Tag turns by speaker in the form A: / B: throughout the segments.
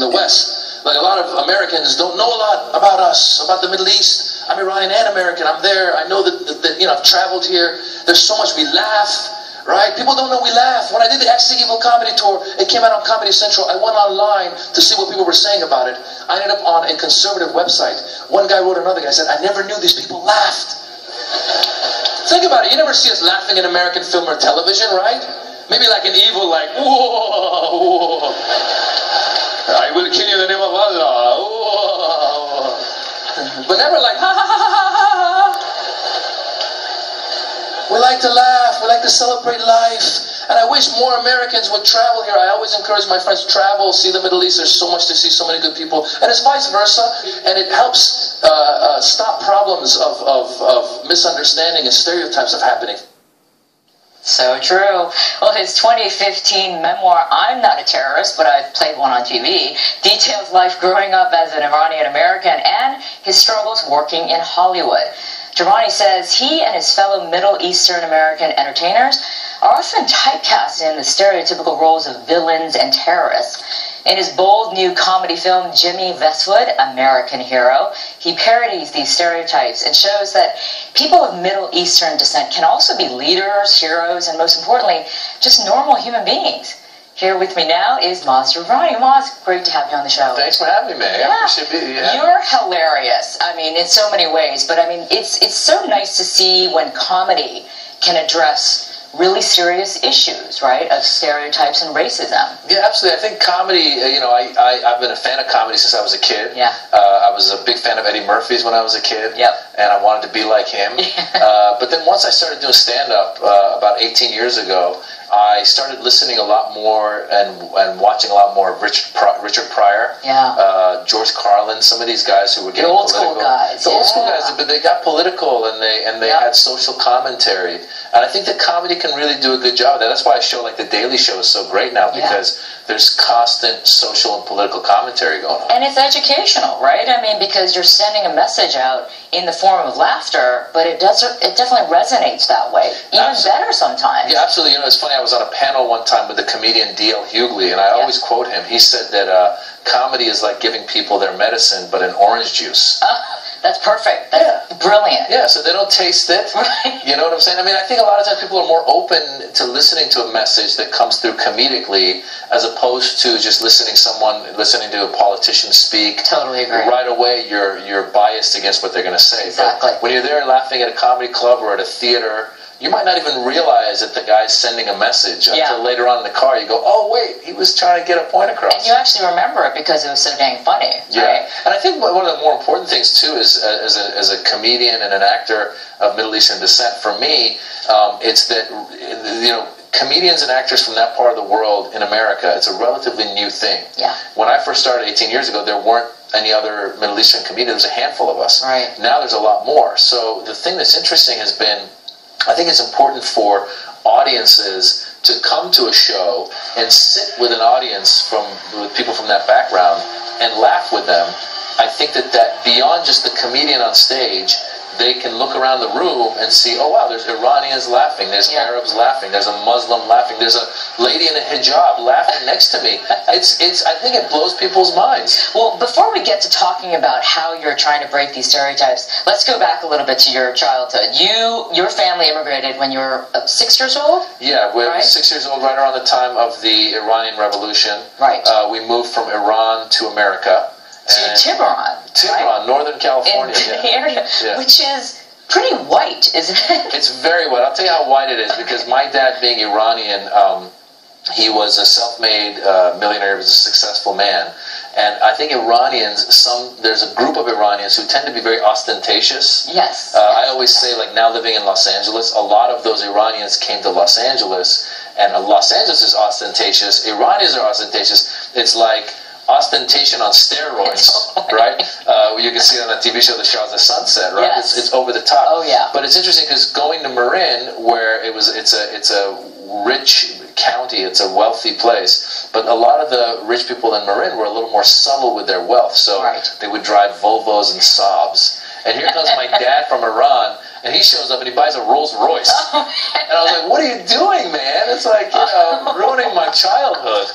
A: the West. Like a lot of Americans don't know a lot about us, about the Middle East. I'm Iranian and American. I'm there. I know that you know, I've traveled here. There's so much we laugh. Right? People don't know we laugh. When I did the Ecstasy Evil comedy tour, it came out on Comedy Central. I went online to see what people were saying about it. I ended up on a conservative website. One guy wrote another guy, said, I never knew these people laughed. Think about it. You never see us laughing in American film or television, right? Maybe like an evil, like, whoa, whoa. I will kill you in the name of Allah. Whoa. But never like, ha, ha, ha, ha, ha, ha. We like to laugh. We like to celebrate life. And I wish more Americans would travel here. I always encourage my friends to travel, see the Middle East. There's so much to see, so many good people. And it's vice versa. And it helps stop problems of misunderstanding and stereotypes of happening.
B: So true. Well, his 2015 memoir, I'm Not a Terrorist, but I've played one on TV, details life growing up as an Iranian American and his struggles working in Hollywood. Jobrani says he and his fellow Middle Eastern American entertainers are often typecast in the stereotypical roles of villains and terrorists. In his bold new comedy film, Jimmy Westwood, American Hero, he parodies these stereotypes and shows that people of Middle Eastern descent can also be leaders, heroes, and most importantly, just normal human beings. Here with me now is Maz Jobrani. Maz, great to have you on the show.
A: Thanks for having me, man.
B: Yeah.
A: I appreciate being here.
B: You're hilarious. I mean, in so many ways. But I mean, it's so nice to see when comedy can address really serious issues, right, of stereotypes and racism.
A: Yeah, absolutely. I think comedy, you know, I've been a fan of comedy since I was a kid.
B: Yeah.
A: I was a big fan of Eddie Murphy's when I was a kid.
B: Yep.
A: And I wanted to be like him. But then once I started doing stand-up about 18 years ago, I started listening a lot more and watching a lot more of Richard Pryor, George Carlin, some of these guys who were getting
B: old
A: political.
B: School guys.
A: The old school guys, but they got political and they had social commentary. And I think that comedy can really do a good job of that. That's why a show like The Daily Show is so great now, because there's constant social and political commentary going on.
B: And it's educational, right? I mean, because you're sending a message out in the form of laughter, but it definitely resonates that way. Even better sometimes.
A: Yeah, absolutely. You know, it's funny, I was on a panel one time with the comedian D.L. Hughley, and I always quote him. He said that comedy is like giving people their medicine, but in orange juice.
B: That's perfect. That's brilliant.
A: Yeah, so they don't taste it.
B: Right.
A: You know what I'm saying? I mean, I think a lot of times people are more open to listening to a message that comes through comedically as opposed to just listening to a politician speak.
B: Totally agree.
A: Right away, you're biased against what they're going to say.
B: Exactly.
A: But when you're there laughing at a comedy club or at a theater, you might not even realize that the guy's sending a message until later on in the car you go, oh wait, he was trying to get a point across.
B: And you actually remember it because it was so dang funny.
A: Yeah,
B: right?
A: And I think one of the more important things too is as a comedian and an actor of Middle Eastern descent, for me, it's that, you know, comedians and actors from that part of the world in America, it's a relatively new thing.
B: Yeah.
A: When I first started 18 years ago, there weren't any other Middle Eastern comedians. There was a handful of us.
B: Right.
A: Now there's a lot more. So the thing that's interesting has been, I think it's important for audiences to come to a show and sit with an audience with people from that background and laugh with them. I think that beyond just the comedian on stage, they can look around the room and see, oh wow, there's Iranians laughing, there's Arabs laughing, there's a Muslim laughing, there's a lady in a hijab laughing next to me. I think it blows people's minds.
B: Well, before we get to talking about how you're trying to break these stereotypes, let's go back a little bit to your childhood. Your family immigrated when you were 6 years old?
A: Yeah, we were 6 years old, right around the time of the Iranian Revolution.
B: Right.
A: We moved from Iran to America.
B: To Tiburon,
A: right? Northern California.
B: In the area, which is pretty white, isn't it?
A: It's very white. I'll tell you how white it is, because my dad, being Iranian, he was a self-made millionaire. He was a successful man. And I think Iranians, there's a group of Iranians who tend to be very ostentatious.
B: Yes.
A: I always say, like, now living in Los Angeles, a lot of those Iranians came to Los Angeles, and Los Angeles is ostentatious. Iranians are ostentatious. It's like ostentation on steroids, right? You can see it on the TV show The Shah of the Sunset, right?
B: Yes.
A: It's over the top.
B: Oh yeah.
A: But it's interesting because going to Marin, where it's a rich county, it's a wealthy place, but a lot of the rich people in Marin were a little more subtle with their wealth, so they would drive Volvos and Saabs. And here comes my dad from Iran, And he shows up and he buys a Rolls Royce. And I was like, what are you doing, man? It's like, ruining my childhood.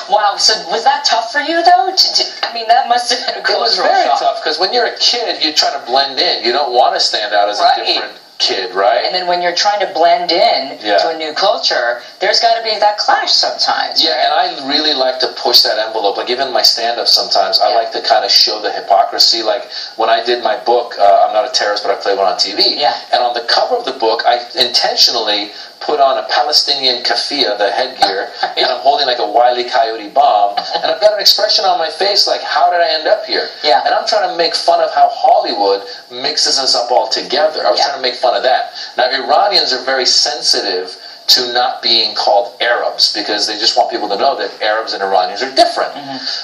B: Wow, so was that tough for you, though? I mean, that must have been a cultural shock.
A: It was very tough, because when you're a kid, you try to blend in. You don't want to stand out as a different kid, right? And
B: then when you're trying to blend in to a new culture, there's got to be that clash sometimes.
A: Yeah, and I really like to push that envelope. Like, even my stand-up sometimes, I like to kind of show the hypocrisy. Like, when I did my book, I'm Not a Terrorist, but I Played One on TV.
B: Yeah.
A: And on the cover of the book, I intentionally put on a Palestinian keffiyeh, the headgear, and I'm holding like a Wile E. Coyote bomb, and I've got an expression on my face like, how did I end up here?
B: Yeah.
A: And I'm trying to make fun of how Hollywood mixes us up all together. I was trying to make fun of that. Now, Iranians are very sensitive to not being called Arabs, because they just want people to know that Arabs and Iranians are different.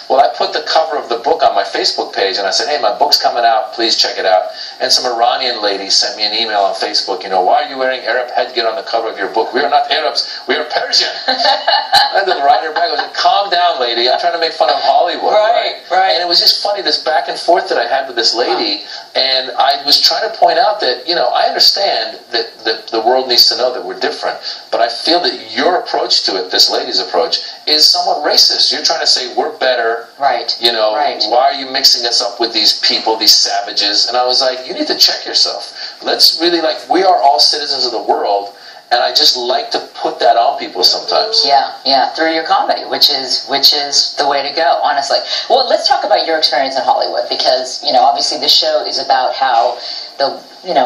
A: Well, I put the cover of the book on my Facebook page, and I said, hey, my book's coming out, please check it out. And some Iranian lady sent me an email on Facebook, why are you wearing Arab headgear on the cover of your book? We are not Arabs, we are Persian. I had to write her back. I was like, calm down, lady, I'm trying to make fun of Hollywood.
B: Right.
A: And it was just funny, this back and forth that I had with this lady, and I was trying to point out that, I understand that the world needs to know that we're different, but I feel that your approach to it, this lady's approach, is somewhat racist. You're trying to say we're better.
B: Right.
A: Why are you mixing us up with these people, these savages? And I was like, you need to check yourself. Let's really, we are all citizens of the world, and I just like to put that on people sometimes.
B: Yeah, through your comedy, which is the way to go, honestly. Well, let's talk about your experience in Hollywood, because, obviously the show is about how the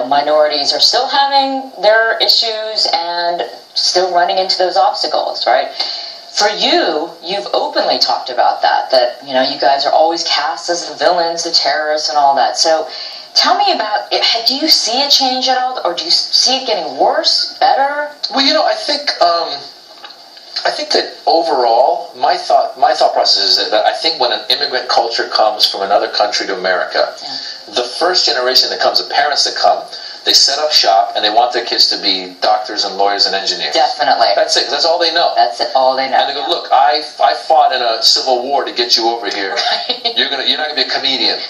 B: minorities are still having their issues and still running into those obstacles, right? For you, you've openly talked about that you guys are always cast as the villains, the terrorists, and all that. So tell me about it. Do you see a change at all, or do you see it getting worse, better?
A: Well, I think that overall, my thought process is that I think when an immigrant culture comes from another country to America, the first generation that comes, the parents that come, they set up shop and they want their kids to be doctors and lawyers and engineers.
B: Definitely.
A: That's it. That's all they know.
B: That's all they know.
A: And they go, look, I fought in a civil war to get you over here. Right. You're not gonna be a comedian,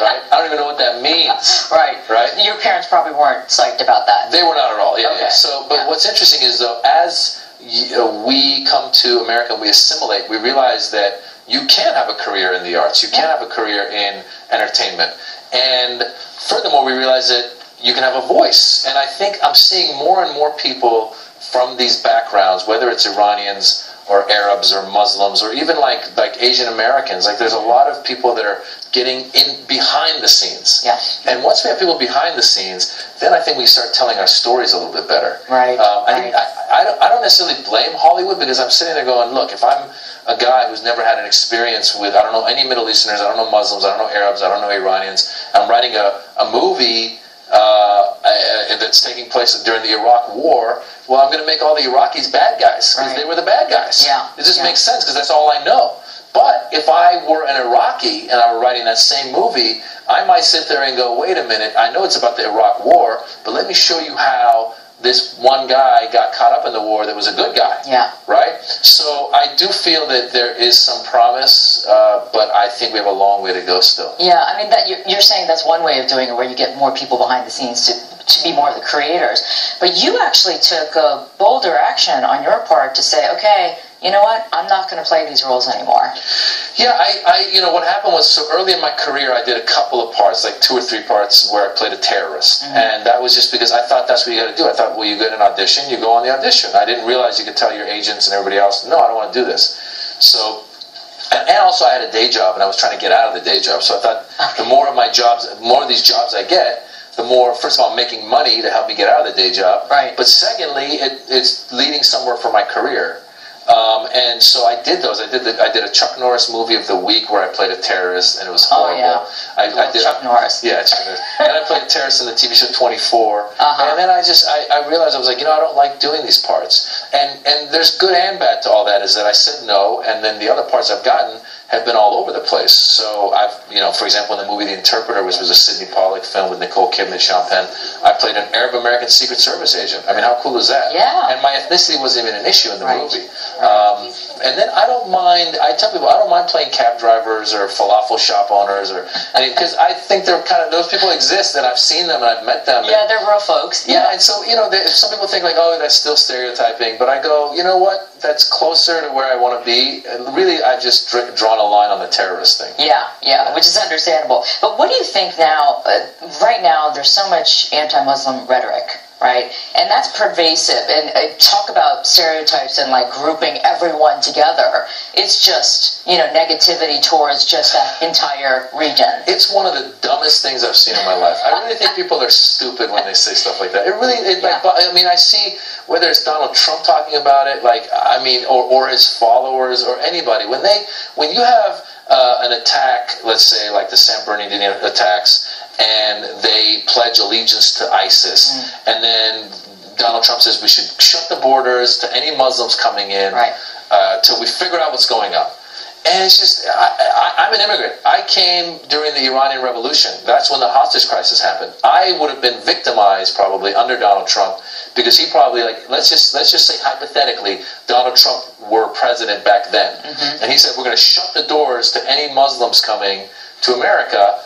A: right? I don't even know what that means.
B: Right.
A: Right.
B: Your parents probably weren't psyched about that.
A: They were not at all. Yeah.
B: Okay.
A: So, but what's interesting is, though, as we come to America and we assimilate, we realize that you can have a career in the arts. You can have a career in entertainment. And furthermore, we realize that you can have a voice. And I think I'm seeing more and more people from these backgrounds, whether it's Iranians or Arabs or Muslims or even like Asian Americans. There's a lot of people that are getting in behind the scenes.
B: Yes.
A: And once we have people behind the scenes, then I think we start telling our stories a little bit better.
B: Right.
A: I don't necessarily blame Hollywood, because I'm sitting there going, look, if I'm a guy who's never had an experience with, I don't know any Middle Easterners, I don't know Muslims, I don't know Arabs, I don't know Iranians, I'm writing a movie that's taking place during the Iraq War, well, I'm going to make all the Iraqis bad guys, because they were the bad guys.
B: Yeah.
A: It just makes sense, because that's all I know. But if I were an Iraqi and I were writing that same movie, I might sit there and go, wait a minute, I know it's about the Iraq War, but let me show you how this one guy got caught up in the war that was a good guy.
B: Yeah.
A: Right? So I do feel that there is some promise, but I think we have a long way to go still.
B: Yeah, I mean, that you're saying that's one way of doing it, where you get more people behind the scenes to be more of the creators. But you actually took a bolder action on your part to say, okay, you know what, I'm not going to play these roles anymore.
A: Yeah, what happened was, so early in my career, I did a couple of parts, like 2 or 3 parts where I played a terrorist. And that was just because I thought that's what you got to do. I thought, well, you get an audition, you go on the audition. I didn't realize you could tell your agents and everybody else, no, I don't want to do this. So, and also I had a day job, and I was trying to get out of the day job. So I thought, the more of these jobs I get, the more, first of all, I'm making money to help me get out of the day job.
B: Right.
A: But secondly, it's leading somewhere for my career. And so I did those. I did a Chuck Norris movie of the week where I played a terrorist, and it was horrible.
B: Oh, yeah.
A: I did
B: Chuck Norris.
A: Yeah, Chuck Norris. And I played a terrorist in the TV show 24.
B: Uh-huh.
A: And then I realized, I was like, I don't like doing these parts. And there's good and bad to all that, is that I said no, and then the other parts I've gotten have been all over the place. So I've, for example, in the movie The Interpreter, which was a Sidney Pollack film with Nicole Kidman and Sean Penn, I played an Arab American Secret Service agent. I mean, how cool is that?
B: Yeah.
A: And my ethnicity wasn't even an issue in the movie.
B: Right.
A: And then I don't mind. I tell people I don't mind playing cab drivers or falafel shop owners, because I think they're those people exist, and I've seen them and I've met them.
B: Yeah, they're real folks.
A: Yeah, and so some people think like, oh, that's still stereotyping, but I go, you know what? That's closer to where I want to be. And really, I've just drawn a line on the terrorist thing.
B: Yeah, which is understandable. But what do you think now? Right now, there's so much anti-Muslim rhetoric, right? And that's pervasive. And talk about stereotypes and like grouping everyone together. It's just, negativity towards just that entire region.
A: It's one of the dumbest things I've seen in my life. I really think people are stupid when they say stuff like that. I see whether it's Donald Trump talking about it, or his followers or anybody. When you have an attack, let's say like the San Bernardino attacks, and they pledge allegiance to ISIS, and then Donald Trump says we should shut the borders to any Muslims coming in till we figure out what's going on. And it's just, I'm an immigrant. I came during the Iranian Revolution. That's when the hostage crisis happened. I would have been victimized probably under Donald Trump, because he probably, let's just say hypothetically, Donald Trump were president back then. And he said, we're going to shut the doors to any Muslims coming to America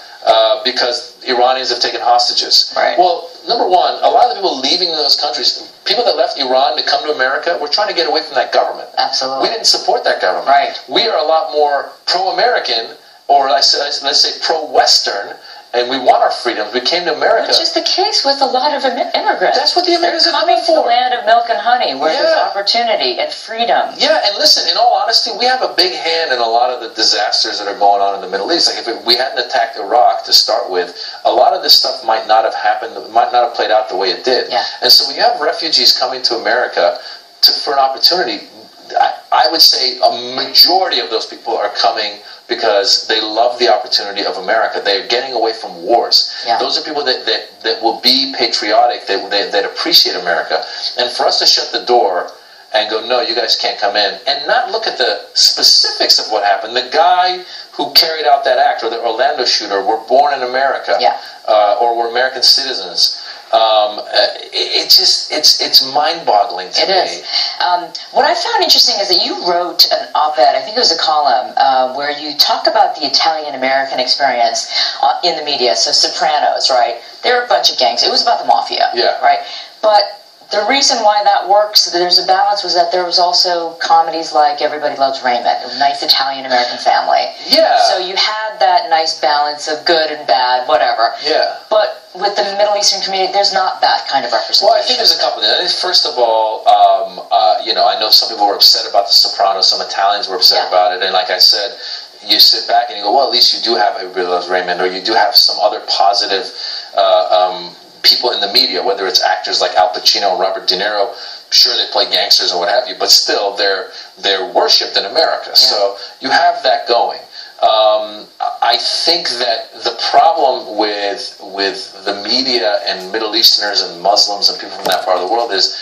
A: because Iranians have taken hostages.
B: Right.
A: Well, number one, a lot of the people leaving those countries, people that left Iran to come to America, were trying to get away from that government.
B: Absolutely.
A: We didn't support that government.
B: Right.
A: We are a lot more pro-American, or let's say pro-Western, and we want our freedoms. We came to America.
B: Which is the case with a lot of immigrants.
A: That's what the immigrants are
B: coming
A: coming
B: to
A: for.
B: the land of milk and honey, where there's opportunity and freedom.
A: Yeah, and listen, in all honesty, we have a big hand in a lot of the disasters that are going on in the Middle East. Like, if we hadn't attacked Iraq to start with, a lot of this stuff might not have happened, might not have played out the way it did.
B: Yeah.
A: And so when you have refugees coming to America for an opportunity, I would say a majority of those people are coming because they love the opportunity of America. They're getting away from wars.
B: Yeah.
A: Those are people that will be patriotic, that appreciate America. And for us to shut the door and go, no, you guys can't come in, and not look at the specifics of what happened. The guy who carried out that act, or the Orlando shooter, were born in America, or were American citizens. It's mind-boggling to me.
B: It is. What I found interesting is that you wrote an op-ed, I think it was a column, where you talk about the Italian-American experience in the media. So Sopranos, right? They're a bunch of gangs. It was about the mafia, right? But the reason why that works, there's a balance, was that there was also comedies like Everybody Loves Raymond, a nice Italian-American family.
A: Yeah.
B: So you had that nice balance of good and bad, whatever.
A: Yeah.
B: But with the Middle Eastern community, there's not that kind of representation.
A: Well, I think there's a couple of things. First of all, I know some people were upset about The Sopranos. Some Italians were upset about it. And like I said, you sit back and you go, well, at least you do have Everybody Loves Raymond, or you do have some other positive people in the media, whether it's actors like Al Pacino and Robert De Niro. Sure, they play gangsters or what have you, but still, they're worshipped in America. Yeah. So you have that going. I think that the problem with the media and Middle Easterners and Muslims and people from that part of the world is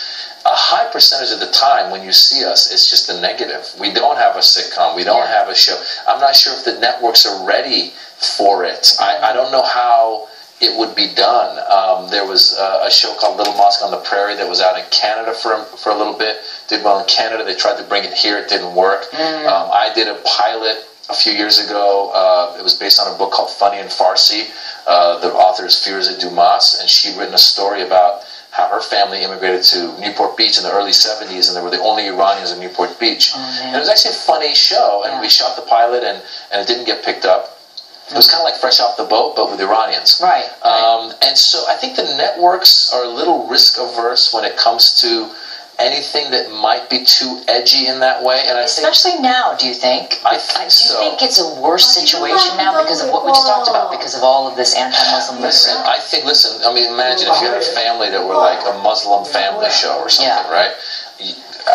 A: a high percentage of the time when you see us, it's just the negative. We don't have a sitcom. We don't have a show. I'm not sure if the networks are ready for it. I don't know how it would be done. There was a show called Little Mosque on the Prairie that was out in Canada for a little bit. Did well in Canada. They tried to bring it here. It didn't work. I did a pilot a few years ago. It was based on a book called Funny and Farsi. The author is Firouzeh Dumas, and she'd written a story about how her family immigrated to Newport Beach in the early 70s, and they were the only Iranians in Newport Beach. And it was actually a funny show, and we shot the pilot, and it didn't get picked up. It was kind of like Fresh Off the Boat, but with Iranians.
B: Right.
A: And so I think the networks are a little risk-averse when it comes to anything that might be too edgy in that way. And
B: especially now, do you think?
A: I think so.
B: Do you think it's a worse situation now because of what we just talked about, because of all of this anti-Muslim
A: listen, I mean, imagine if you had a family that were like a Muslim family show or something, right?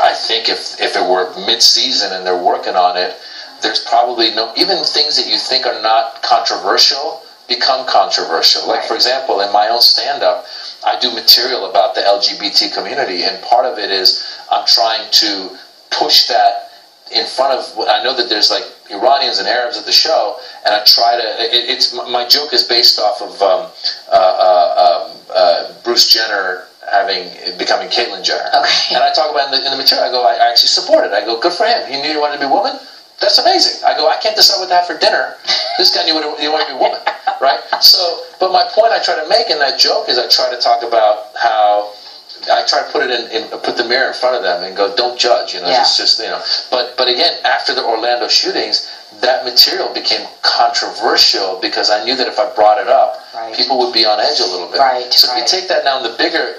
A: I think if it were mid-season and they're working on it, there's probably even things that you think are not controversial become controversial. Like, for example, in my own stand-up, I do material about the LGBT community, and part of it is I'm trying to push that in front of, I know that there's like Iranians and Arabs at the show, and I try to. My joke is based off of Bruce Jenner becoming Caitlyn Jenner, and I talk about in the material. I go, I actually support it. I go, good for him. He knew he wanted to be a woman. That's amazing. I go, I can't decide what to have for dinner. This guy knew he wanted to be a woman, right? So, but my point I try to make in that joke is I try to talk about how. I try to put the mirror in front of them and go, don't judge, It's just, But again, after the Orlando shootings, that material became controversial because I knew that if I brought it up, people would be on edge a little bit. So if you take that now in the bigger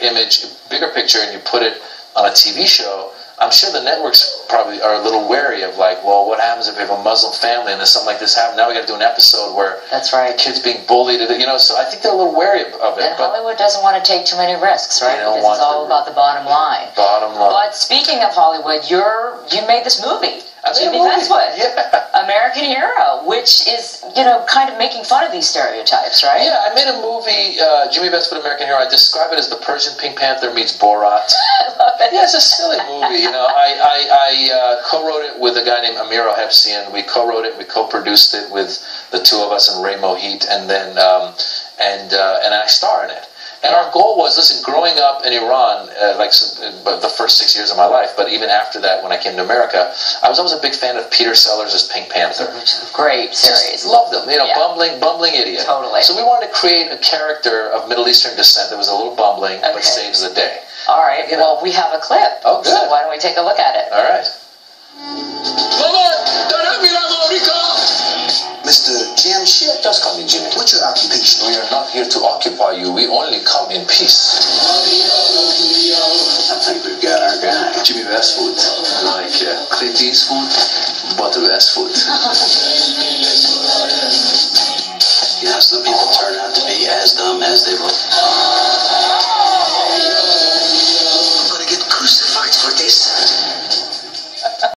A: picture, and you put it on a TV show, I'm sure the networks probably are a little wary of like, well, what happens if we have a Muslim family and there's something like this happen? Now we got to do an episode where the kid's being bullied, So I think they're a little wary of it.
B: And Hollywood doesn't want to take too many risks, right? Because it's all about the bottom line. But speaking of Hollywood, you made this movie. Jimmy Westwood, American Hero, which is, kind of making fun of these stereotypes, right?
A: Yeah, I made a movie, Jimmy Westwood, American Hero. I describe it as the Persian Pink Panther meets Borat.
B: I love it.
A: Yeah, it's a silly movie. I co-wrote it with a guy named Amir Ohepsian. We co-wrote it, we co-produced it with the two of us and Ray Mohit, and then and I star in it. And our goal was, listen, growing up in Iran, the first 6 years of my life, but even after that, when I came to America, I was always a big fan of Peter Sellers' Pink Panther.
B: Great series.
A: Just loved him. Bumbling idiot.
B: Totally.
A: So we wanted to create a character of Middle Eastern descent that was a little bumbling, but saves the day.
B: All right. Well, we have a clip.
A: Oh, good.
B: So why don't we take a look at it?
A: All right.
C: Mr. Jamshid, just call me Jimmy. What's your occupation?
A: We are not here to occupy you. We only come in peace.
C: I think we've got our guy.
A: Jimmy Westwood. Like Clint Eastwood, but Westwood.